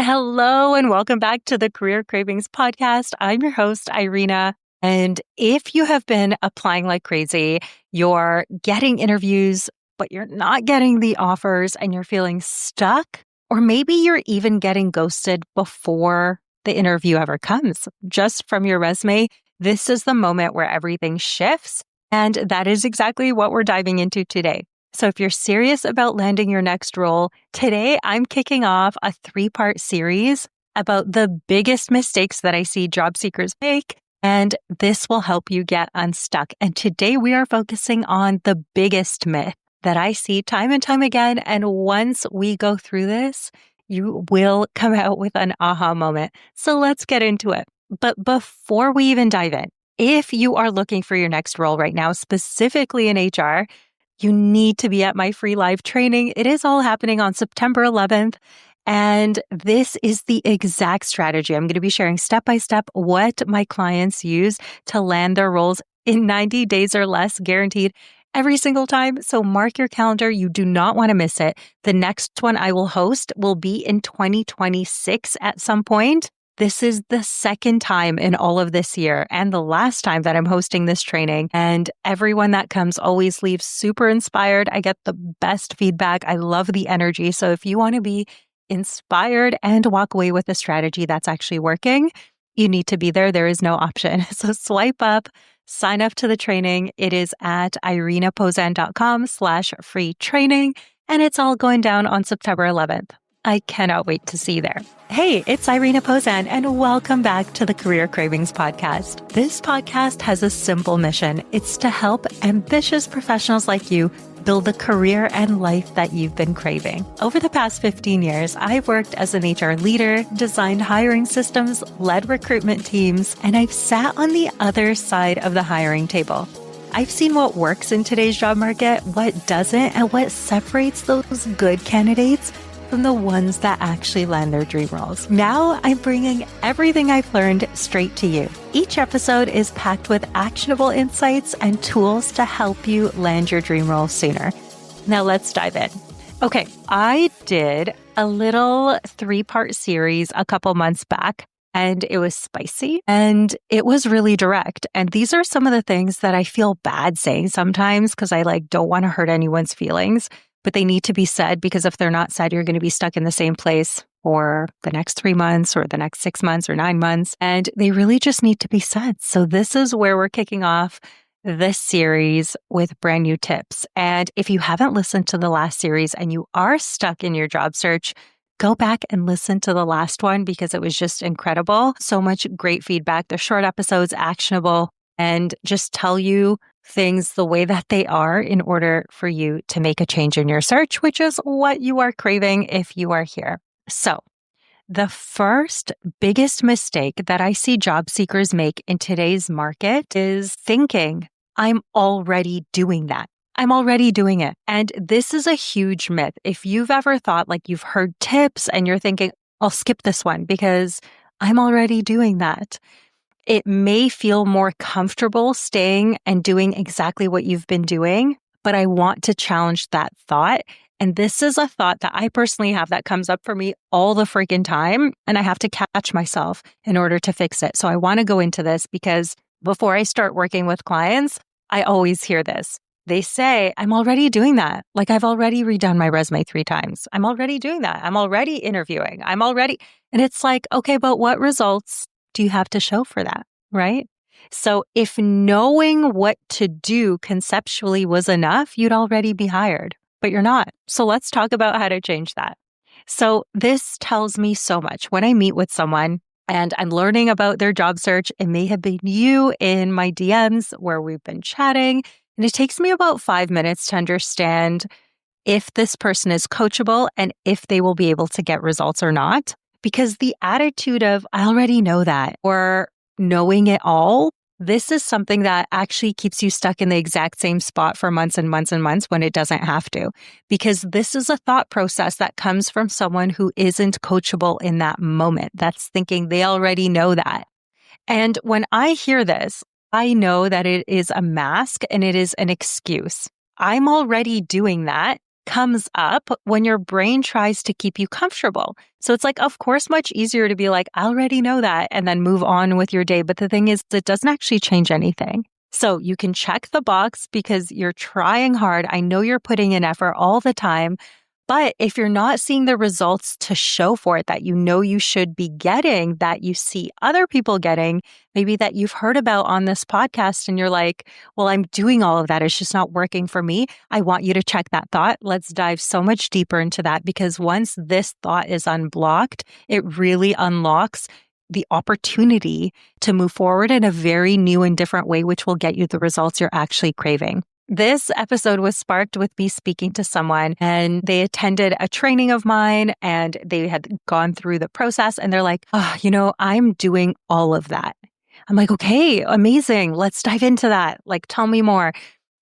Hello and welcome back to the Career Cravings podcast. I'm your host, Irina. And if you have been applying like crazy, you're getting interviews, but you're not getting the offers and you're feeling stuck, or maybe you're even getting ghosted before the interview ever comes, just from your resume, this is the moment where everything shifts. And that is exactly what we're diving into today. So if you're serious about landing your next role, today I'm kicking off a 3-part series about the biggest mistakes that I see job seekers make, and this will help you get unstuck. And today we are focusing on the biggest myth that I see time and time again. And once we go through this, you will come out with an aha moment. So let's get into it. But before we even dive in, if you are looking for your next role right now, specifically in HR, you need to be at my free live training. It is all happening on September 11th. And this is the exact strategy. I'm going to be sharing step by step what my clients use to land their roles in 90 days or less, guaranteed every single time. So mark your calendar. You do not want to miss it. The next one I will host will be in 2026 at some point. This is the second time in all of this year and the last time that I'm hosting this training. And everyone that comes always leaves super inspired. I get the best feedback. I love the energy. So if you want to be inspired and walk away with a strategy that's actually working, you need to be there. There is no option. So swipe up, sign up to the training. It is at irinapozan.com/free training. And it's all going down on September 11th. I cannot wait to see you there. Hey, it's Irina Pozan, and welcome back to the Career Cravings podcast. This podcast has a simple mission. It's to help ambitious professionals like you build the career and life that you've been craving. Over the past 15 years, I've worked as an HR leader, designed hiring systems, led recruitment teams, and I've sat on the other side of the hiring table. I've seen what works in today's job market, what doesn't, and what separates those good candidates from the ones that actually land their dream roles. Now I'm bringing everything I've learned straight to you. Each episode is packed with actionable insights and tools to help you land your dream role sooner. Now let's dive in. Okay, I did a little 3-part series a couple months back, and it was spicy and it was really direct. And these are some of the things that I feel bad saying sometimes because I don't want to hurt anyone's feelings. But they need to be said because if they're not said, you're going to be stuck in the same place for the next 3 months or the next 6 months or 9 months. And they really just need to be said. So this is where we're kicking off this series with brand new tips. And if you haven't listened to the last series and you are stuck in your job search, go back and listen to the last one because it was just incredible. So much great feedback. They're short episodes, actionable, and just tell you things the way that they are in order for you to make a change in your search, which is what you are craving if you are here. So the first biggest mistake that I see job seekers make in today's market is thinking, I'm already doing that. I'm already doing it. And this is a huge myth. If you've ever thought you've heard tips and you're thinking, I'll skip this one because I'm already doing that. It may feel more comfortable staying and doing exactly what you've been doing, but I want to challenge that thought. And this is a thought that I personally have that comes up for me all the freaking time, and I have to catch myself in order to fix it. So I want to go into this because before I start working with clients, I always hear this. They say, I'm already doing that. I've already redone my resume 3 times. I'm already doing that. I'm already interviewing. And it's okay, but what results do you have to show for that, right? So if knowing what to do conceptually was enough, you'd already be hired, but you're not. So let's talk about how to change that. So this tells me so much. When I meet with someone and I'm learning about their job search, it may have been you in my DMs where we've been chatting, and it takes me about 5 minutes to understand if this person is coachable and if they will be able to get results or not. Because the attitude of, I already know that, or knowing it all, this is something that actually keeps you stuck in the exact same spot for months and months and months when it doesn't have to. Because this is a thought process that comes from someone who isn't coachable in that moment. That's thinking they already know that. And when I hear this, I know that it is a mask and it is an excuse. I'm already doing that. comes up when your brain tries to keep you comfortable. So it's like, of course, much easier to be like, I already know that, and then move on with your day. But the thing is, it doesn't actually change anything. So you can check the box because you're trying hard. I know you're putting in effort all the time. But if you're not seeing the results to show for it that you know you should be getting, that you see other people getting, maybe that you've heard about on this podcast, and you're like, well, I'm doing all of that. It's just not working for me. I want you to check that thought. Let's dive so much deeper into that, because once this thought is unblocked, it really unlocks the opportunity to move forward in a very new and different way, which will get you the results you're actually craving. This episode was sparked with me speaking to someone, and they attended a training of mine, and they had gone through the process, and they're like, oh, I'm doing all of that. I'm like, okay, amazing. Let's dive into that. Like, tell me more.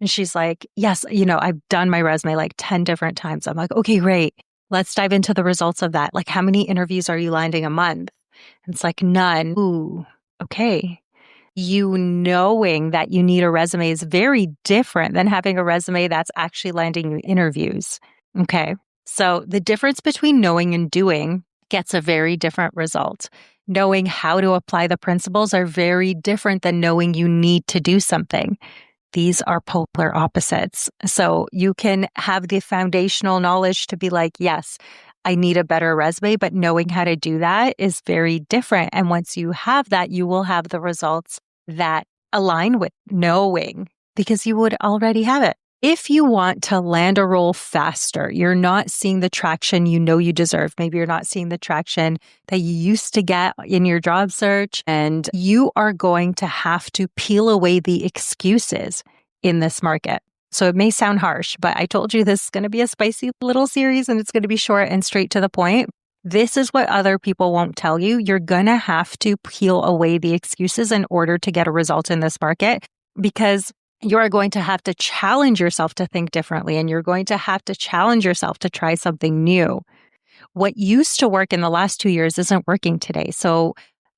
And she's like, yes, I've done my resume like 10 different times. I'm like, okay, great. Let's dive into the results of that. Like, how many interviews are you landing a month? And it's like, none. Ooh, okay. You knowing that you need a resume is very different than having a resume that's actually landing you interviews. Okay. So the difference between knowing and doing gets a very different result. Knowing how to apply the principles are very different than knowing you need to do something. These are polar opposites. So you can have the foundational knowledge to be like, yes, I need a better resume, but knowing how to do that is very different. And once you have that, you will have the results that align with knowing, because you would already have it. If you want to land a role faster, you're not seeing the traction you know you deserve. Maybe you're not seeing the traction that you used to get in your job search, and you are going to have to peel away the excuses in this market. So it may sound harsh, but I told you this is going to be a spicy little series, and it's going to be short and straight to the point. This is what other people won't tell you. You're going to have to peel away the excuses in order to get a result in this market, because you are going to have to challenge yourself to think differently, and you're going to have to challenge yourself to try something new. What used to work in the last 2 years isn't working today. So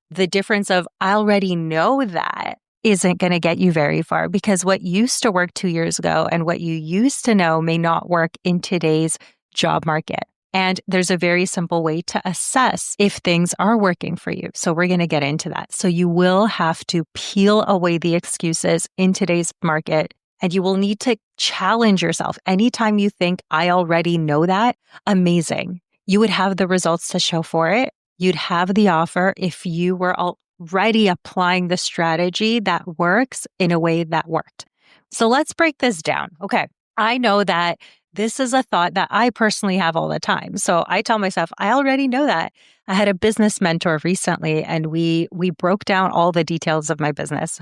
the difference of I already know that isn't going to get you very far, because what used to work 2 years ago and what you used to know may not work in today's job market. And there's a very simple way to assess if things are working for you. So we're going to get into that. So you will have to peel away the excuses in today's market, and you will need to challenge yourself. Anytime you think, I already know that, amazing. You would have the results to show for it. You'd have the offer if you were already applying the strategy that works in a way that worked. So let's break this down. Okay. I know that this is a thought that I personally have all the time. So I tell myself, I already know that. I had a business mentor recently, and we broke down all the details of my business.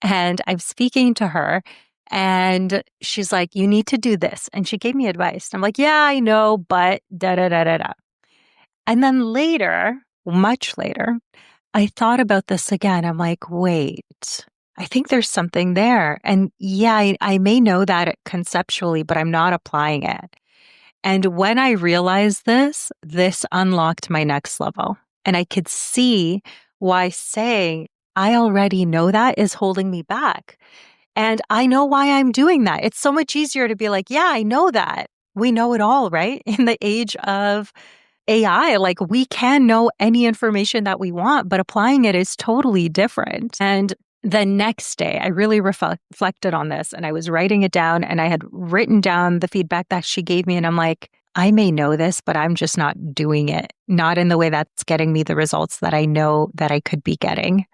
And I'm speaking to her, and she's like, you need to do this. And she gave me advice. I'm like, yeah, I know, but da da da da da. And then later, much later, I thought about this again. I'm like, wait, I think there's something there. And yeah, I may know that conceptually, but I'm not applying it. And when I realized this unlocked my next level. And I could see why saying, I already know that is holding me back. And I know why I'm doing that. It's so much easier to be like, yeah, I know that. We know it all, right? In the age of AI, like we can know any information that we want, but applying it is totally different. And the next day, I really reflected on this, and I was writing it down, and I had written down the feedback that she gave me. And I'm like, I may know this, but I'm just not doing it, not in the way that's getting me the results that I know that I could be getting.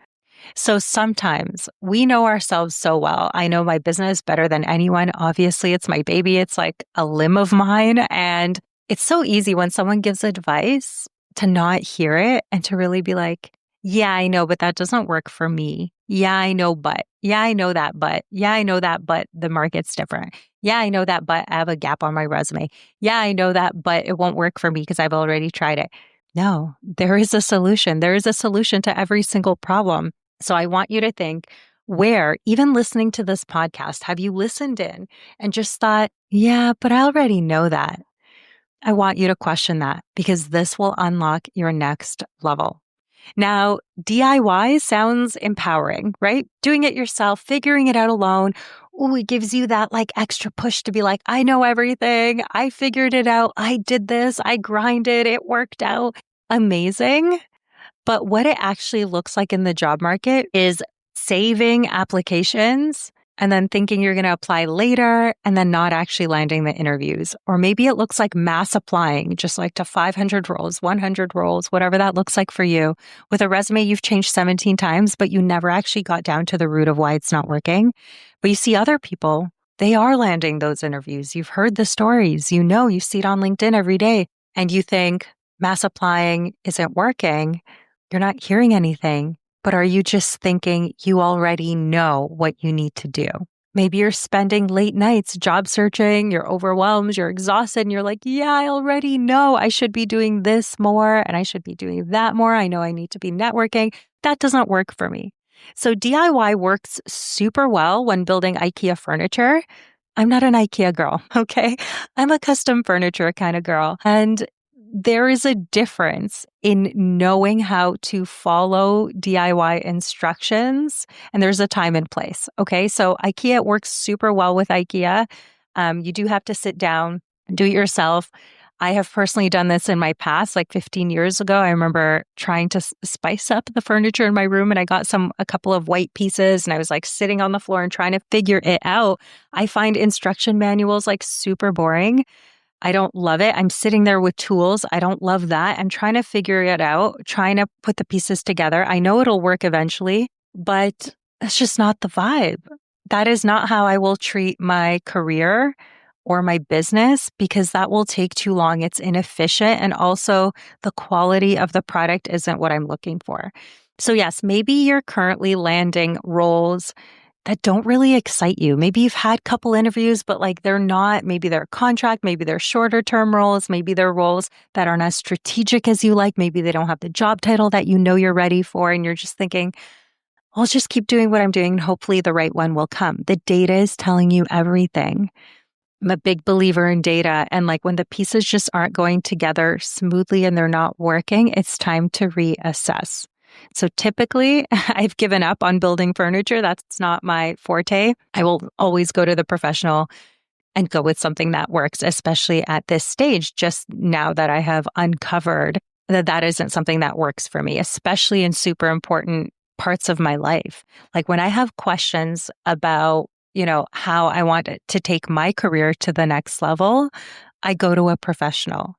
So sometimes we know ourselves so well. I know my business better than anyone. Obviously, it's my baby. It's like a limb of mine. And it's so easy when someone gives advice to not hear it and to really be like, yeah, I know, but that doesn't work for me. Yeah, I know, but yeah, I know that, but yeah, I know that, but the market's different. Yeah, I know that, but I have a gap on my resume. Yeah, I know that, but it won't work for me because I've already tried it. No, there is a solution. There is a solution to every single problem. So I want you to think, where, even listening to this podcast, have you listened in and just thought, yeah, but I already know that? I want you to question that, because this will unlock your next level. Now, DIY sounds empowering, right? Doing it yourself, figuring it out alone. ooh, it gives you that like extra push to be like, I know everything. I figured it out. I did this. I grinded. It worked out. Amazing. But what it actually looks like in the job market is saving applications and then thinking you're going to apply later and then not actually landing the interviews. Or maybe it looks like mass applying, just like to 500 roles, 100 roles, whatever that looks like for you. With a resume you've changed 17 times, but you never actually got down to the root of why it's not working. But you see other people, they are landing those interviews. You've heard the stories, you see it on LinkedIn every day, and you think mass applying isn't working. You're not hearing anything, but are you just thinking you already know what you need to do? Maybe you're spending late nights job searching, you're overwhelmed, you're exhausted, and you're like, yeah, I already know I should be doing this more and I should be doing that more. I know I need to be networking. That doesn't work for me. So DIY works super well when building IKEA furniture. I'm not an IKEA girl, okay? I'm a custom furniture kind of girl. And there is a difference in knowing how to follow DIY instructions, and there's a time and place. Okay. So IKEA works super well with IKEA. You do have to sit down and do it yourself. I have personally done this in my past, like 15 years ago. I remember trying to spice up the furniture in my room, and I got a couple of white pieces, and I was like sitting on the floor and trying to figure it out. I find instruction manuals like super boring. I don't love it. I'm sitting there with tools. I don't love that. I'm trying to figure it out, trying to put the pieces together. I know it'll work eventually, but that's just not the vibe. That is not how I will treat my career or my business, because that will take too long. It's inefficient. And also the quality of the product isn't what I'm looking for. So yes, maybe you're currently landing roles that don't really excite you. Maybe you've had a couple interviews, but like maybe they're contract, maybe they're shorter term roles, maybe they're roles that aren't as strategic as you like. Maybe they don't have the job title that you know you're ready for. And you're just thinking, I'll just keep doing what I'm doing and hopefully the right one will come. The data is telling you everything. I'm a big believer in data. And like when the pieces just aren't going together smoothly and they're not working, it's time to reassess. So typically I've given up on building furniture. That's not my forte. I will always go to the professional and go with something that works, especially at this stage, just now that I have uncovered that isn't something that works for me, especially in super important parts of my life. Like when I have questions about, how I want to take my career to the next level, I go to a professional.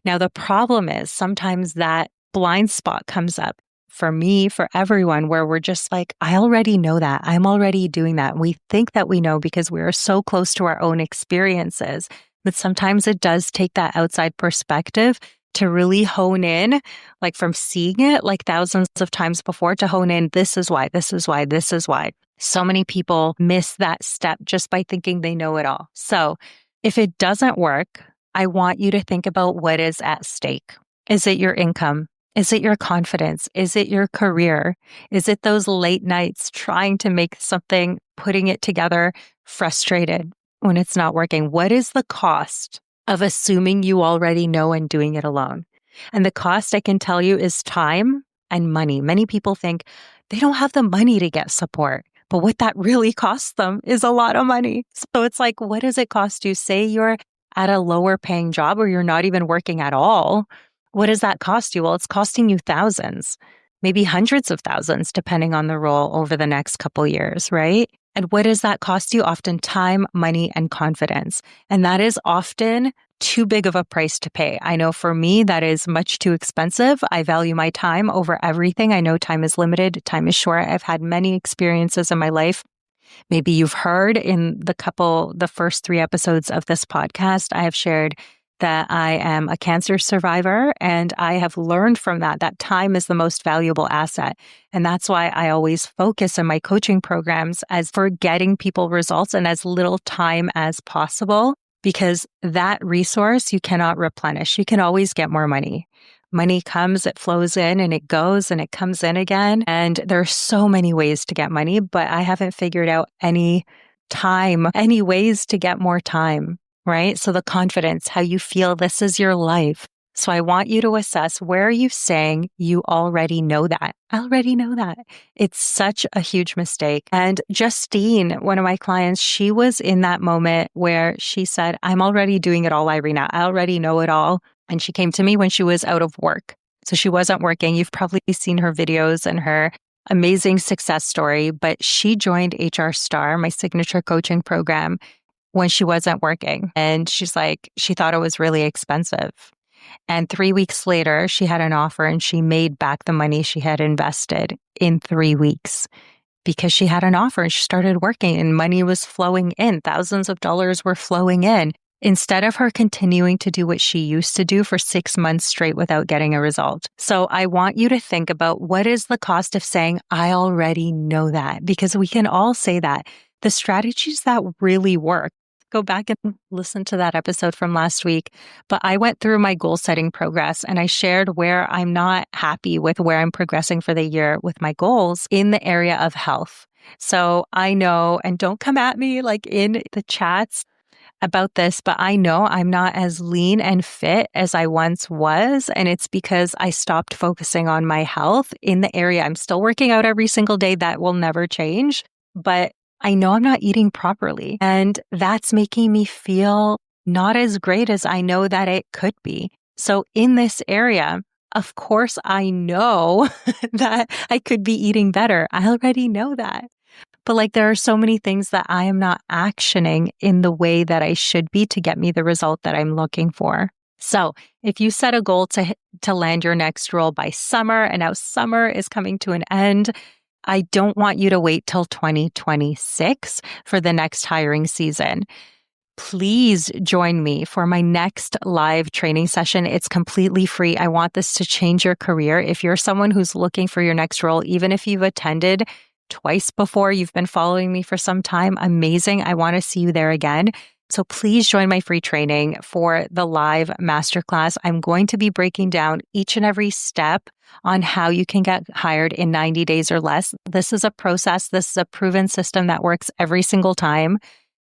Now, the problem is sometimes that blind spot comes up for me, for everyone, where we're just like, I already know that. I'm already doing that. And we think that we know because we are so close to our own experiences. But sometimes it does take that outside perspective to really hone in, like from seeing it like thousands of times before, to hone in, this is why, this is why, this is why. So many people miss that step just by thinking they know it all. So if it doesn't work, I want you to think about what is at stake. Is it your income? Is it your confidence? Is it your career? Is it those late nights trying to make something, putting it together, frustrated when it's not working? What is the cost of assuming you already know and doing it alone? And the cost, I can tell you, is time and money. Many people think they don't have the money to get support, but what that really costs them is a lot of money. So it's like, what does it cost you? Say you're at a lower paying job or you're not even working at all. What does that cost you? Well, it's costing you thousands, maybe hundreds of thousands, depending on the role over the next couple years, right? And what does that cost you? Often time, money, and confidence. And that is often too big of a price to pay. I know for me, that is much too expensive. I value my time over everything. I know time is limited. Time is short. I've had many experiences in my life. Maybe you've heard in the first 3 episodes of this podcast, I have shared that I am a cancer survivor, and I have learned from that time is the most valuable asset. And that's why I always focus in my coaching programs as for getting people results in as little time as possible, because that resource you cannot replenish. You can always get more money. Money comes, it flows in and it goes and it comes in again. And there are so many ways to get money, but I haven't figured out any ways to get more time. Right? So the confidence, how you feel this is your life. So I want you to assess, where are you saying you already know that? I already know that. It's such a huge mistake. And Justine, one of my clients, she was in that moment where she said, I'm already doing it all, Irina. I already know it all. And she came to me when she was out of work. So she wasn't working. You've probably seen her videos and her amazing success story, but she joined HR Star, my signature coaching program, when she wasn't working. And she's like, she thought it was really expensive. And 3 weeks later, she had an offer and she made back the money she had invested in 3 weeks because she had an offer and she started working and money was flowing in. Thousands of dollars were flowing in instead of her continuing to do what she used to do for 6 months straight without getting a result. So I want you to think about, what is the cost of saying, I already know that? Because we can all say that. The strategies that really work, go back and listen to that episode from last week. But I went through my goal setting progress and I shared where I'm not happy with where I'm progressing for the year with my goals in the area of health. So I know, and don't come at me like in the chats about this, but I know I'm not as lean and fit as I once was. And it's because I stopped focusing on my health in the area. I'm still working out every single day. That will never change. But I know I'm not eating properly. And that's making me feel not as great as I know that it could be. So in this area, of course, I know that I could be eating better. I already know that. But like, there are so many things that I am not actioning in the way that I should be to get me the result that I'm looking for. So if you set a goal to land your next role by summer, and now summer is coming to an end, I don't want you to wait till 2026 for the next hiring season. Please join me for my next live training session. It's completely free. I want this to change your career. If you're someone who's looking for your next role, even if you've attended twice before, you've been following me for some time, amazing. I want to see you there again. So please join my free training for the live masterclass. I'm going to be breaking down each and every step on how you can get hired in 90 days or less. This is a process. This is a proven system that works every single time.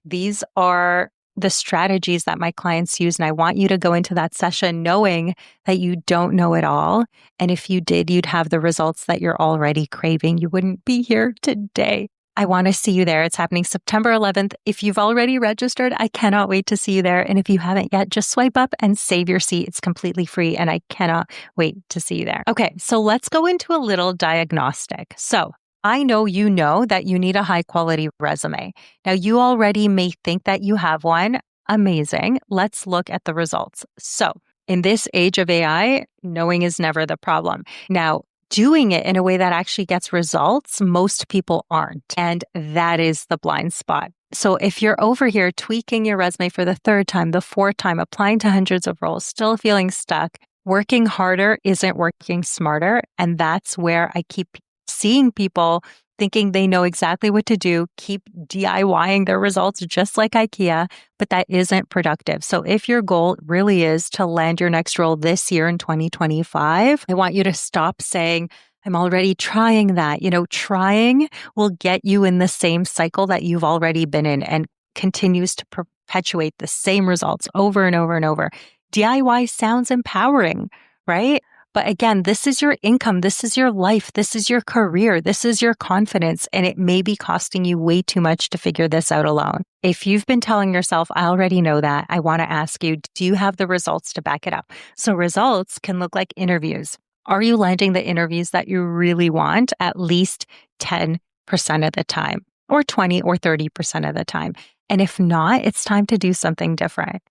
These are the strategies that my clients use. And I want you to go into that session knowing that you don't know it all. And if you did, you'd have the results that you're already craving. You wouldn't be here today. I want to see you there. It's happening September 11th. If you've already registered, I cannot wait to see you there. And if you haven't yet, just swipe up and save your seat. It's completely free. And I cannot wait to see you there. Okay, so let's go into a little diagnostic. So I know that you need a high quality resume. Now, you already may think that you have one. Amazing. Let's look at the results. So in this age of AI, knowing is never the problem. Now, doing it in a way that actually gets results, most people aren't. And that is the blind spot. So if you're over here tweaking your resume for the third time, the fourth time, applying to hundreds of roles, still feeling stuck, working harder isn't working smarter. And that's where I keep seeing people thinking they know exactly what to do, keep DIYing their results just like IKEA, but that isn't productive. So if your goal really is to land your next role this year in 2025, I want you to stop saying, I'm already trying that. Trying will get you in the same cycle that you've already been in and continues to perpetuate the same results over and over and over. DIY sounds empowering, right? But again, this is your income. This is your life. This is your career. This is your confidence. And it may be costing you way too much to figure this out alone. If you've been telling yourself, I already know that, I want to ask you, do you have the results to back it up? So results can look like interviews. Are you landing the interviews that you really want at least 10% of the time, or 20 or 30% of the time? And if not, it's time to do something different.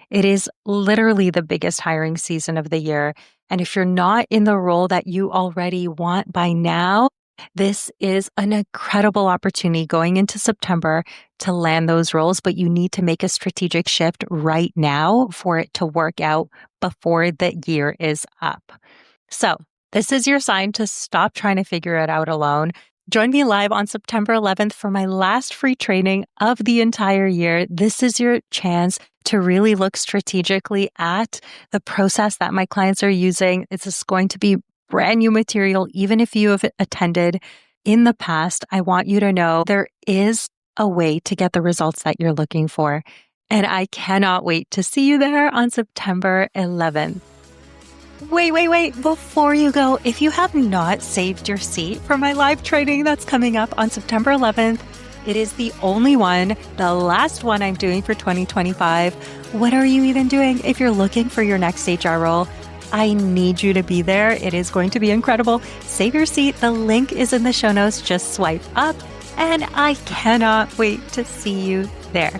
It is literally the biggest hiring season of the year. And if you're not in the role that you already want by now, this is an incredible opportunity going into September to land those roles, but you need to make a strategic shift right now for it to work out before the year is up. So this is your sign to stop trying to figure it out alone. Join me live on September 11th for my last free training of the entire year. This is your chance to really look strategically at the process that my clients are using. It's just going to be brand new material. Even if you have attended in the past, I want you to know there is a way to get the results that you're looking for. And I cannot wait to see you there on September 11th. Wait. Before you go, if you have not saved your seat for my live training that's coming up on September 11th, it is the only one, the last one I'm doing for 2025. What are you even doing if you're looking for your next HR role? I need you to be there. It is going to be incredible. Save your seat. The link is in the show notes. Just swipe up, and I cannot wait to see you there.